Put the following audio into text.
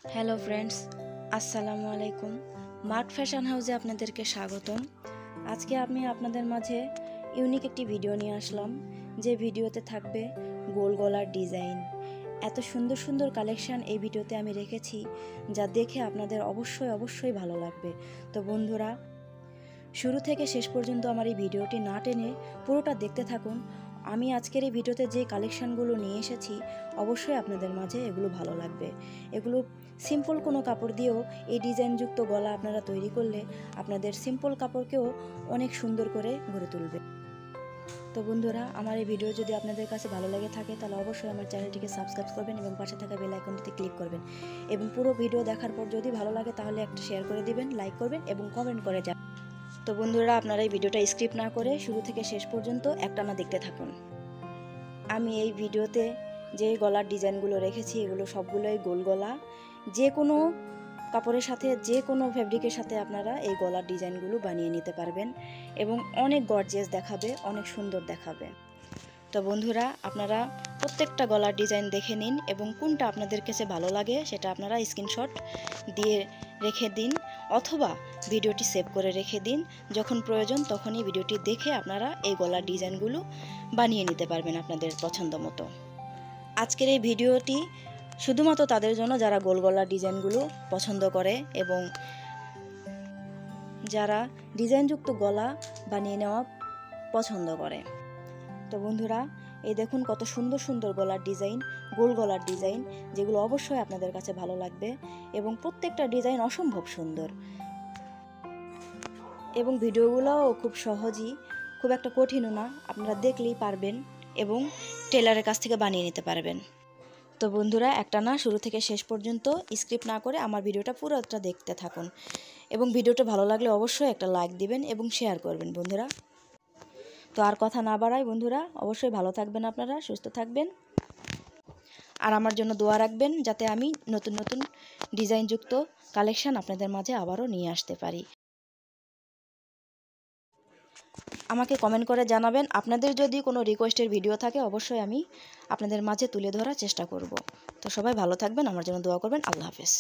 Hello friends, আসসালামু আলাইকুম। Mart fashion হাউসে আপনাদেরকে স্বাগতম। আজকে আমি আপনাদের মাঝে ইউনিক একটি ভিডিও নিয়ে আসলাম, যে ভিডিওতে থাকবে গোল গলার ডিজাইন। এত সুন্দর সুন্দর কালেকশন এই ভিডিওতে আমি রেখেছি, যা দেখে আপনাদের অবশ্যই ভালো লাগবে। তো বন্ধুরা, শুরু থেকে শেষ পর্যন্ত আমার এই ভিডিওটি না টেনে পুরোটা দেখতে থাকুন। আমি আজকের এই ভিডিওতে যে কালেকশানগুলো নিয়ে এসেছি, অবশ্যই আপনাদের মাঝে এগুলো ভালো লাগবে। এগুলো সিম্পল কোনো কাপড় দিয়েও এই ডিজাইনযুক্ত গলা আপনারা তৈরি করলে আপনাদের সিম্পল কাপড়কেও অনেক সুন্দর করে গড়ে তুলবে। তো বন্ধুরা, আমার এই ভিডিও যদি আপনাদের কাছে ভালো লেগে থাকে তাহলে অবশ্যই আমার চ্যানেলটিকে সাবস্ক্রাইব করবেন এবং পাশে থাকা বেল আইকনটিতে ক্লিক করবেন। এবং পুরো ভিডিও দেখার পর যদি ভালো লাগে তাহলে একটা শেয়ার করে দিবেন, লাইক করবেন এবং কমেন্ট করে যাবেন। তো বন্ধুরা, আপনারা এই ভিডিওটা স্কিপ না করে শুরু থেকে শেষ পর্যন্ত একটানা দেখতে থাকুন। আমি এই ভিডিওতে যে গলার ডিজাইনগুলো রেখেছি এগুলো সবগুলোই গোল গলা। যে কোনো কাপড়ের সাথে, যে কোনো ফ্যাব্রিকের সাথে আপনারা এই গলার ডিজাইনগুলো বানিয়ে নিতে পারবেন এবং অনেক গর্জিয়াস দেখাবে, অনেক সুন্দর দেখাবে। তো বন্ধুরা, আপনারা প্রত্যেকটা গলার ডিজাইন দেখে নিন এবং কোনটা আপনাদের কাছে ভালো লাগে সেটা আপনারা স্ক্রিনশট দিয়ে রেখে দিন, অথবা ভিডিওটি সেভ করে রেখে দিন। যখন প্রয়োজন তখনই ভিডিওটি দেখে আপনারা এই গলার ডিজাইনগুলো বানিয়ে নিতে পারবেন আপনাদের পছন্দ মতো। আজকের এই ভিডিওটি শুধুমাত্র তাদের জন্য যারা গোল গলার ডিজাইনগুলো পছন্দ করে এবং যারা ডিজাইনযুক্ত গলা বানিয়ে নেওয়া পছন্দ করে। তো বন্ধুরা, এই দেখুন কত সুন্দর সুন্দর গলার ডিজাইন, গোল গলার ডিজাইন, যেগুলো অবশ্যই আপনাদের কাছে ভালো লাগবে এবং প্রত্যেকটা ডিজাইন অসম্ভব সুন্দর। এবং ভিডিওগুলোও খুব সহজই, খুব একটা কঠিনও না, আপনারা দেখলেই পারবেন এবং টেলারের কাছ থেকে বানিয়ে নিতে পারবেন। তো বন্ধুরা, একটানা শুরু থেকে শেষ পর্যন্ত স্কিপ না করে আমার ভিডিওটা পুরোটা দেখতে থাকুন এবং ভিডিওটা ভালো লাগলে অবশ্যই একটা লাইক দিবেন এবং শেয়ার করবেন বন্ধুরা। তো আর কথা না বাড়াই বন্ধুরা, অবশ্যই ভালো থাকবেন, আপনারা সুস্থ থাকবেন আর আমার জন্য দোয়া রাখবেন যাতে আমি নতুন নতুন ডিজাইনযুক্ত কালেকশন আপনাদের মাঝে আবারও নিয়ে আসতে পারি। আমাকে কমেন্ট করে জানাবেন, আপনাদের যদি কোনো রিকোয়েস্টের ভিডিও থাকে অবশ্যই আমি আপনাদের মাঝে তুলে ধরার চেষ্টা করব। তো সবাই ভালো থাকবেন, আমার জন্য দোয়া করবেন। আল্লাহ হাফেজ।